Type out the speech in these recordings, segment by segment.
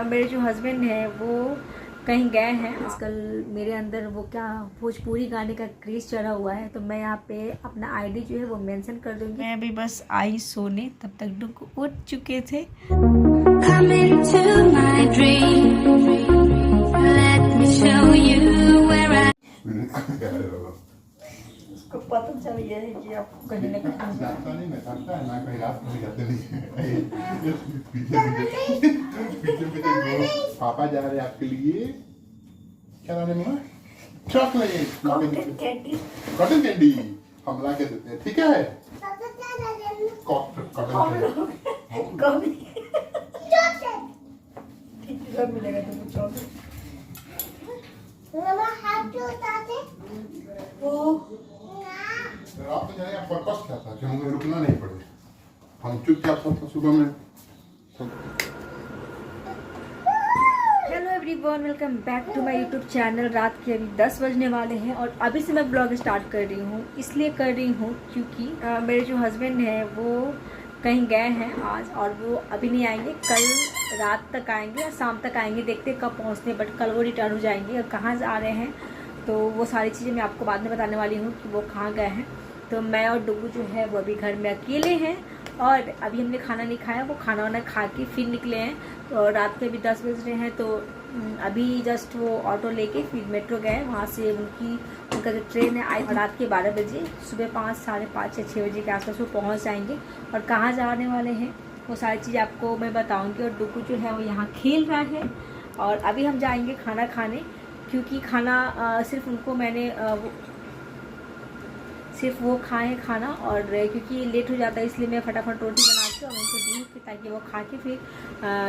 मेरे जो हस्बैंड हैं वो कहीं गए हैं। आजकल मेरे अंदर वो क्या भोजपुरी गाने का क्रेज़ चढ़ा हुआ है, तो मैं यहाँ पे अपना आईडी जो है वो मेंशन कर दूँगी। मैं अभी बस आई सोने, तब तक डुग उठ चुके थे। Come into my dream, let me show you where I... उसको पता चल गया है कि आप कहीं ना कहीं जानता नहीं, मैं जानता है ना, कहीं रात में जाते नहीं। पीछे पापा जा रहे हैं आपके लिए, क्या लाने में? Chocolate, cotton candy. Cotton candy हम ला के देते हैं, ठीक है? कॉटन कब मिलेगा तुमको चॉकलेट? रात में जाने का पर्पस क्या था कि हमें रुकना नहीं पड़े, हम चुपचाप सब सुबह में। Hello everyone, welcome back to my YouTube channel. रात के अभी 10 बजने वाले हैं और अभी से मैं ब्लॉग स्टार्ट कर रही हूँ। इसलिए कर रही हूँ क्योंकि मेरे जो हस्बैंड हैं वो कहीं गए हैं आज, और वो अभी नहीं आएंगे, कल रात तक आएंगे या शाम तक आएंगे, देखते कब पहुँचते हैं, बट कल वो रिटर्न हो जाएंगे। और कहाँ जा रहे हैं तो वो सारी चीज़ें मैं आपको बाद में बताने वाली हूँ कि वो कहाँ गए हैं। तो मैं और डुगू जो है वो अभी घर में अकेले हैं और अभी हमने खाना नहीं खाया, वो खाना वाना खा के फिर निकले हैं। तो रात के अभी 10 बज रहे हैं, तो अभी जस्ट वो ऑटो लेके फिर मेट्रो गए, वहाँ से उनका जो ट्रेन है आई रात के 12 बजे, सुबह 5, साढ़े 5 या 6 बजे के आसपास वो पहुँच जाएंगे। और कहाँ जाने वाले हैं वो सारी चीज़ आपको मैं बताऊँगी। और डुगू जो है वो यहाँ खेल रहा है और अभी हम जाएंगे खाना खाने, क्योंकि खाना सिर्फ उनको मैंने सिर्फ वो खाएँ खाना, और क्योंकि लेट हो जाता है इसलिए मैं फटाफट रोटी बना के और उनको दी फिर, ताकि वो खा के फिर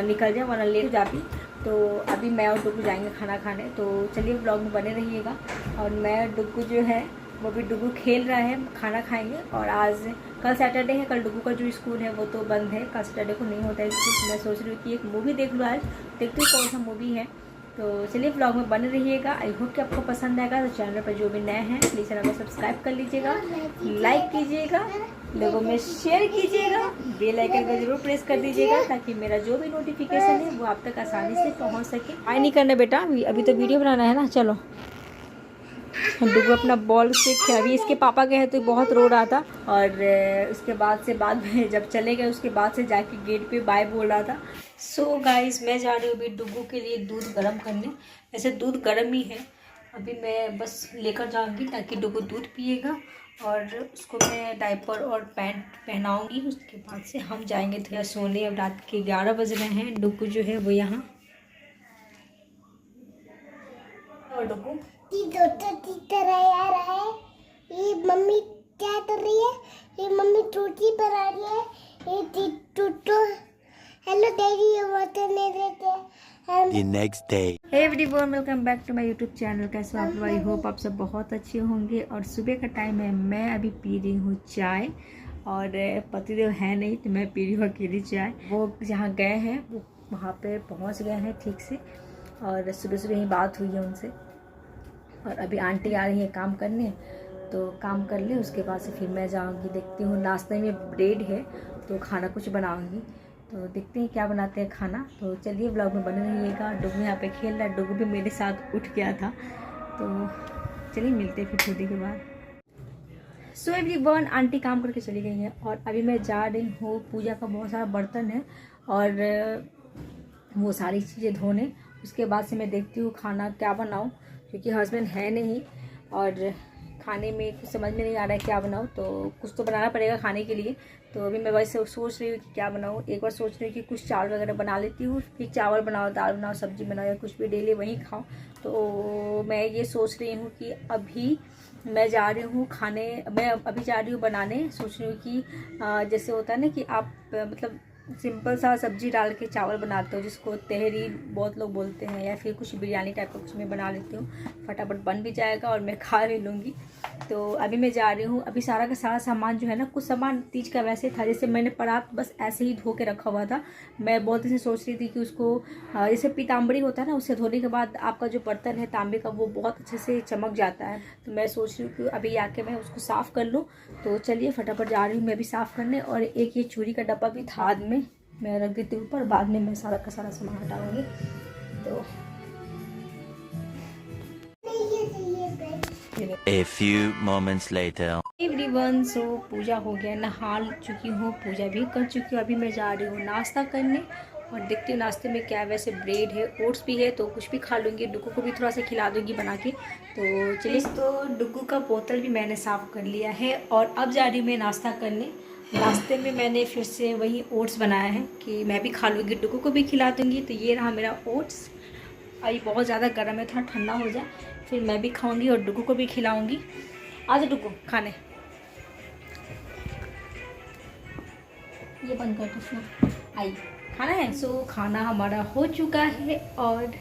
निकल जाए, वरना लेट हो जाती। तो अभी मैं और डुगू जाएंगे खाना खाने, तो चलिए ब्लॉग में बने रहिएगा। और मैं डुगू जो है वो भी डुगू खेल रहा है, खाना खाएंगे। और आज कल सैटरडे है, कल डुगू का जो स्कूल है वो तो बंद है, कल सैटरडे को नहीं होता है स्कूल। मैं सोच रही हूँ कि एक मूवी देख लूँ आज, देखती हूँ कौन सा मूवी है। तो चलिए ब्लॉग में बने रहिएगा। आई होप कि आपको पसंद आएगा। तो चैनल पर जो भी नए हैं प्लीज़ चैनल को सब्सक्राइब कर लीजिएगा, लाइक कीजिएगा, लोगों में शेयर कीजिएगा, बेल आइकन को जरूर प्रेस कर दीजिएगा, ताकि मेरा जो भी नोटिफिकेशन है वो आप तक आसानी से पहुंच सके। आई नहीं करना बेटा, अभी तो वीडियो बनाना है ना। चलो डुगू अपना बॉल से अभी इसके पापा गए हैं तो बहुत रो रहा था, और उसके बाद में जब चले गए उसके बाद से जाके गेट पे बाय बोल रहा था। सो गाइस, मैं जा रही हूँ अभी डुगू के लिए दूध गर्म करने। वैसे दूध गर्म ही है, अभी मैं बस लेकर जाऊँगी ताकि डुगू दूध पिएगा, और उसको मैं डायपर और पैंट पहनाऊँगी। उसके बाद से हम जाएंगे थोड़ा सोने। अब रात के 11 बज रहे हैं। डुगू जो है वो यहाँ, और डुगू आ रहा है। ये मम्मी क्या कर रही है? ये मम्मी रोटी बना रही है। ये टूटो हेलो डैडी, ये वाटर नहीं देते। The next day. Hey everyone, welcome back to my YouTube channel. कैसे आप लोग? आई होप आप सब बहुत अच्छे होंगे। और सुबह का टाइम है, मैं अभी पी रही हूँ चाय, और पतिदेव है नहीं तो मैं पी रही हूँ अकेली चाय। वो जहाँ गए हैं वो वहाँ पे पहुँच गए हैं ठीक से, और सुबह सुबह ही बात हुई है उनसे। और अभी आंटी आ रही है काम करने, तो काम कर ले उसके बाद से फिर मैं जाऊँगी। देखती हूँ, नाश्ते में ब्रेड है तो खाना कुछ बनाऊँगी, तो देखते हैं क्या बनाते हैं खाना। तो चलिए ब्लॉग में बने रहिएगा। डुगू यहाँ पे खेल रहा है, डुगू भी मेरे साथ उठ गया था। तो चलिए मिलते हैं फिर थोड़ी के बाद। सो एवरीवन, आंटी काम करके चली गई हैं और अभी मैं जा रही हूँ। पूजा का बहुत सारा बर्तन है और वो सारी चीज़ें धोने। उसके बाद से मैं देखती हूँ खाना क्या बनाऊँ, क्योंकि हस्बैंड है नहीं और खाने में कुछ समझ में नहीं आ रहा है क्या बनाऊँ। तो कुछ तो बनाना पड़ेगा खाने के लिए। तो अभी मैं वैसे सोच रही हूँ कि क्या बनाऊँ। एक बार सोच रही हूँ कि कुछ चावल वगैरह बना लेती हूँ, फिर चावल बनाओ, दाल बनाओ, सब्जी बनाओ, या कुछ भी डेली वही खाओ। तो मैं ये सोच रही हूँ कि अभी मैं जा रही हूँ बनाने। सोच रही हूँ कि जैसे होता है ना कि आप मतलब सिंपल सा सब्जी डाल के चावल बनाते हो, जिसको तहरी बहुत लोग बोलते हैं, या फिर कुछ बिरयानी टाइप का कुछ मैं बना लेती हूँ। फटाफट बन भी जाएगा और मैं खा भी लूँगी। तो अभी मैं जा रही हूँ। अभी सारा का सारा सामान जो है ना, कुछ सामान तीज का वैसे था, जैसे मैंने परात बस ऐसे ही धो के रखा हुआ था। मैं बहुत दिन से सोच रही थी कि उसको जैसे पीताम्बरी होता है ना, उससे धोने के बाद आपका जो बर्तन है तांबे का वो बहुत अच्छे से चमक जाता है। तो मैं सोच रही हूँ कि अभी आके मैं उसको साफ़ कर लूँ। तो चलिए फटाफट जा रही हूँ मैं भी साफ़ करने। और एक ये चूड़ी का डब्बा भी था हाथ में, मैं रख देती हूँ ऊपर, बाद में मैं सारा का सारा सामान हटाऊंगी। तो A few moments later. Everyone, so puja हो गया, नहा चुकी हूँ, पूजा भी कर चुकी हूँ। अभी मैं जा रही हूँ नाश्ता करने और देखती हूँ नाश्ते में क्या है। वैसे ब्रेड है, ओट्स भी है, तो कुछ भी खा लूँगी। डुगू को भी थोड़ा सा खिला दूँगी बना के। तो चलिए, तो डुगू का बोतल भी मैंने साफ़ कर लिया है और अब जा रही हूँ मैं नाश्ता करने। नाश्ते में मैंने फिर से वही ओट्स बनाया है कि मैं भी खा लूँगी, डुगू को भी खिला दूँगी। तो ये रहा मेरा ओट्स। अभी बहुत ज़्यादा गर्म है, थोड़ा ठंडा हो जाए फिर मैं भी खाऊंगी और डुगू को भी खिलाऊंगी। आज डुगू खाने, ये बंद कर दो, आई खाना है। सो खाना हमारा हो चुका है और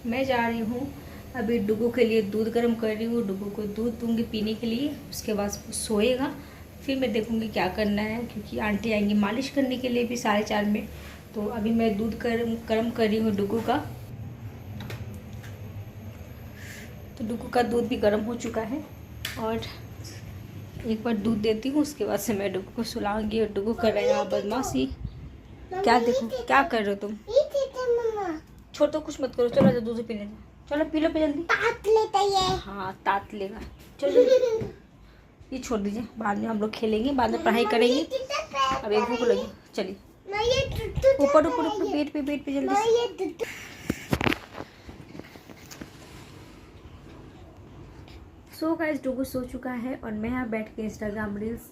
मैं जा रही हूँ अभी डुगू के लिए दूध गर्म कर रही हूँ। डुगू को दूध दूंगी पीने के लिए, उसके बाद वो सोएगा। फिर मैं देखूँगी क्या करना है, क्योंकि आंटी आएंगी मालिश करने के लिए भी 4:30 में। तो अभी मैं दूध गर्म कर रही हूँ डुगू का। तो डुगू का दूध भी गर्म हो चुका है और एक बार दूध देती हूँ, उसके बाद से मैं डुगू को सुलाऊंगी। और डुगू कर रहे हैं बदमाशी। क्या देखो, क्या कर रहे हो तुम? छोड़ तो, कुछ मत करो, चलो दूध पी लेना, चलो पी लो पे जल्दी। तात लेता है। हाँ तात लेगा, चलो ये छोड़ दीजिए, बाद में हम लोग खेलेंगे, बाद में पढ़ाई करेंगे। अब एक भूख लगी, चलिए ऊपर ऊपर ऊपर पेट पे जल्दी से। सो गाइस, डुगू सो चुका है और मैं यहाँ बैठ के इंस्टाग्राम रील्स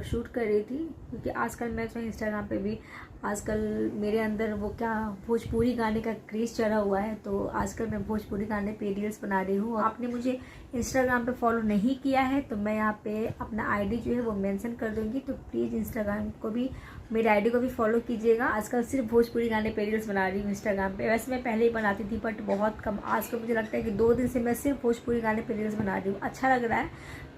शूट कर रही थी, क्योंकि आजकल मैं तो इंस्टाग्राम पे भी आजकल मेरे अंदर वो क्या भोजपुरी गाने का क्रेज़ चढ़ा हुआ है। तो आजकल मैं भोजपुरी गाने पे रील्स बना रही हूँ। आपने मुझे इंस्टाग्राम पे फॉलो नहीं किया है तो मैं यहाँ पे अपना आईडी जो है वो मेंशन कर दूँगी, तो प्लीज़ इंस्टाग्राम को भी, मेरे आईडी को भी फॉलो कीजिएगा। आजकल सिर्फ भोजपुरी गाने पे रील्स बना रही हूँ इंस्टाग्राम पे। वैसे मैं पहले ही बनाती थी बट बहुत कम। आजकल मुझे लगता है कि 2 दिन से मैं सिर्फ भोजपुरी गाने पे रील्स बना रही हूँ। अच्छा लग रहा है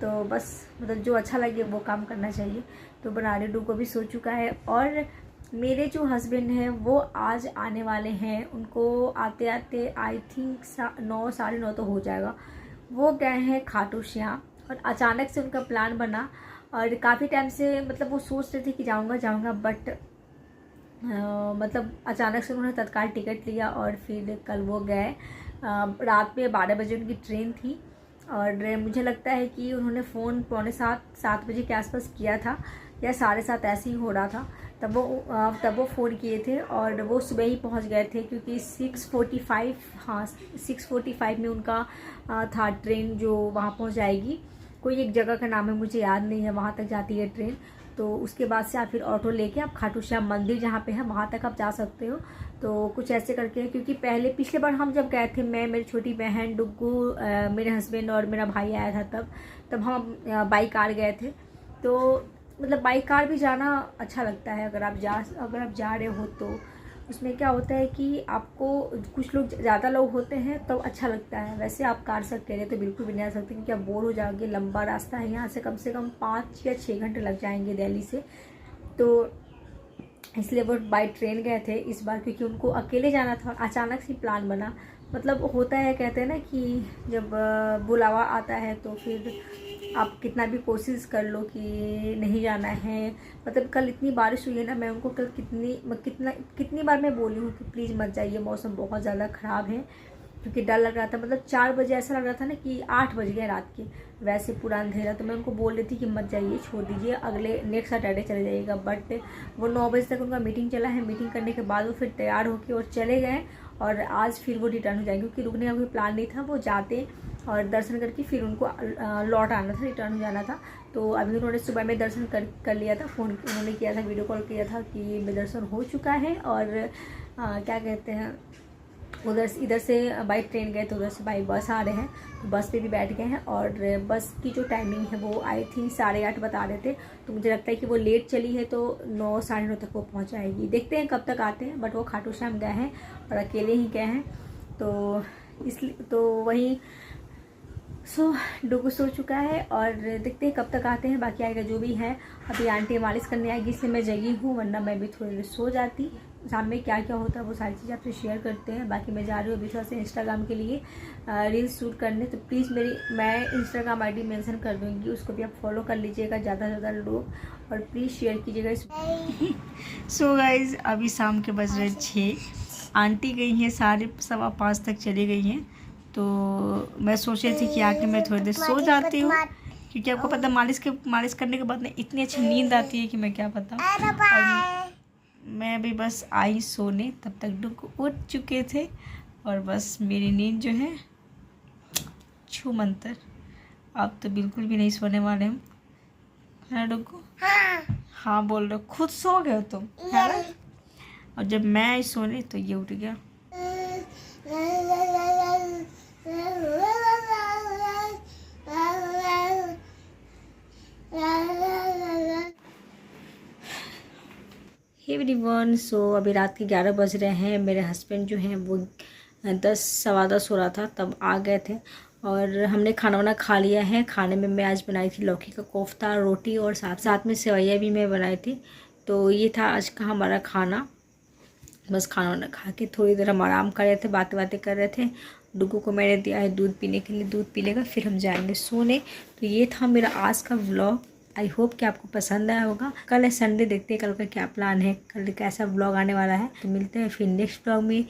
तो बस, मतलब जो अच्छा लगे वो काम करना चाहिए। तो बना रही हूँ। को भी सो चुका है और मेरे जो हस्बैंड हैं वो आज आने वाले हैं। उनको आते आते आई थिंक 9 साढ़े 9 तो हो जाएगा। वो गए हैं खाटू श्याम और अचानक से उनका प्लान बना और काफ़ी टाइम से मतलब वो सोच रहे थे कि जाऊंगा बट मतलब अचानक से उन्होंने तत्काल टिकट लिया और फिर कल वो गए। रात में 12 बजे उनकी ट्रेन थी और मुझे लगता है कि उन्होंने फ़ोन 6:45-7 बजे के आसपास किया था या 7:30 ऐसे ही हो रहा था। तब वो फ़ोन किए थे और वो सुबह ही पहुंच गए थे, क्योंकि 6:45 में उनका था ट्रेन जो वहां पहुंच जाएगी। कोई एक जगह का नाम है, मुझे याद नहीं है, वहां तक जाती है ट्रेन। तो उसके बाद से आप फिर ऑटो लेके आप खाटू श्याम मंदिर जहाँ पे है वहाँ तक आप जा सकते हो। तो कुछ ऐसे करके है, क्योंकि पिछले बार हम जब गए थे, मैं, मेरी छोटी बहन, डुग्गू, मेरे हस्बैंड और मेरा भाई आया था, तब हम बाई कार गए थे। तो मतलब बाई कार भी जाना अच्छा लगता है अगर आप जा रहे हो। तो उसमें क्या होता है कि आपको कुछ लोग, ज़्यादा लोग होते हैं तो अच्छा लगता है। वैसे आप कार से अकेले तो बिल्कुल भी नहीं आ सकते, क्योंकि आप बोर हो जाओगे। लंबा रास्ता है, यहाँ से कम 5 या 6 घंटे लग जाएंगे दिल्ली से। तो इसलिए वो बाई ट्रेन गए थे इस बार, क्योंकि उनको अकेले जाना था और अचानक से प्लान बना। मतलब होता है, कहते हैं ना कि जब बुलावा आता है तो फिर आप कितना भी कोशिश कर लो कि नहीं जाना है। मतलब कल इतनी बारिश हुई है ना, मैं उनको कल कितनी बार मैं बोली हूँ कि प्लीज़ मत जाइए, मौसम बहुत ज़्यादा ख़राब है, क्योंकि डर लग रहा था। मतलब 4 बजे ऐसा लग रहा था ना कि 8 बज गए रात के, वैसे पूरा अंधेरा। तो मैं उनको बोल रही थी कि मत जाइए, छोड़ दीजिए, अगले नेक्स्ट सैटरडे चले जाइएगा। बट वो 9 बजे तक उनका मीटिंग चला है। मीटिंग करने के बाद वो फिर तैयार होकर और चले गए और आज फिर वो रिटर्न हो जाएंगे, क्योंकि रुकने का कोई प्लान नहीं था। वो जाते और दर्शन करके फिर उनको लौट आना था, रिटर्न हो जाना था। तो अभी उन्होंने सुबह में दर्शन कर लिया था। फ़ोन उन्होंने किया था, वीडियो कॉल किया था कि मेरा दर्शन हो चुका है। और क्या कहते हैं, इधर से बाई ट्रेन गए तो उधर से बाई बस आ रहे हैं, तो बस पे भी बैठ गए हैं। और बस की जो टाइमिंग है वो आई थिंक 8:30 बता रहे थे। तो मुझे लगता है कि वो लेट चली है, तो 9 साढ़े 9 तक वो पहुंच जाएगी। देखते हैं कब तक आते हैं। बट वो खाटू श्याम गए हैं और अकेले ही गए हैं, तो इसलिए तो वही डुगू सो चुका है और देखते हैं कब तक आते हैं। बाकी आएगा जो भी है। अभी आंटी मालिश करने आएगी, इसलिए मैं जगी हूँ, वरना मैं भी थोड़ी देर सो जाती। शाम में क्या क्या होता है वो सारी चीज़ें आपसे शेयर करते हैं। बाकी मैं जा रही हूँ अभी थोड़ा सा इंस्टाग्राम के लिए रील्स शूट करने, तो प्लीज़ मैं इंस्टाग्राम आईडी मेंशन कर दूँगी, उसको भी आप फॉलो कर लीजिएगा ज़्यादा से ज़्यादा लोग, और प्लीज़ शेयर कीजिएगा। सो गाइज अभी शाम के बज रहे 6, आंटी गई हैं 4:15 तक चली गई हैं, तो मैं सोच रही थी कि आके मैं थोड़ी देर सो जाती हूँ, क्योंकि आपको पता मालिश करने के बाद ना इतनी अच्छी नींद आती है कि मैं क्या बताऊँ। और मैं अभी बस आई सोने, तब तक डुग्गू उठ चुके थे, और बस मेरी नींद जो है छू मंतर, अब तो बिल्कुल भी नहीं सोने वाले हम, है ना डुग्गू? हाँ बोल रहे हो, खुद सो गए हो तुम, है ना? और जब मैं आई सोने तो ये उठ गया। एवरीवन, सो अभी रात के 11 बज रहे हैं। मेरे हस्बैंड जो हैं वो 10 सवा 10 हो रहा था तब आ गए थे, और हमने खाना वाना खा लिया है। खाने में मैं आज बनाई थी लौकी का कोफ्ता, रोटी, और साथ में सेवैयाँ भी मैं बनाई थी। तो ये था आज का हमारा खाना। बस खाना वाना खा के थोड़ी देर हम आराम कर रहे थे, बातें कर रहे थे। डुग्गू को मैंने दिया है दूध पीने के लिए, दूध पी लेगा फिर हम जाएंगे सोने। तो ये था मेरा आज का व्लॉग। आई होप कि आपको पसंद आया होगा। कल है संडे, देखते हैं कल का क्या प्लान है, कल कैसा व्लॉग आने वाला है। तो मिलते हैं फिर नेक्स्ट व्लॉग में।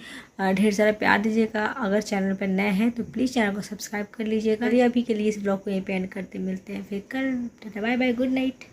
ढेर सारा प्यार दीजिएगा। अगर चैनल पर नए हैं तो प्लीज़ चैनल को सब्सक्राइब कर लीजिएगा। अभी के लिए इस व्लॉग को यहीं पे एंड करते, मिलते हैं फिर कल। Bye bye, good night.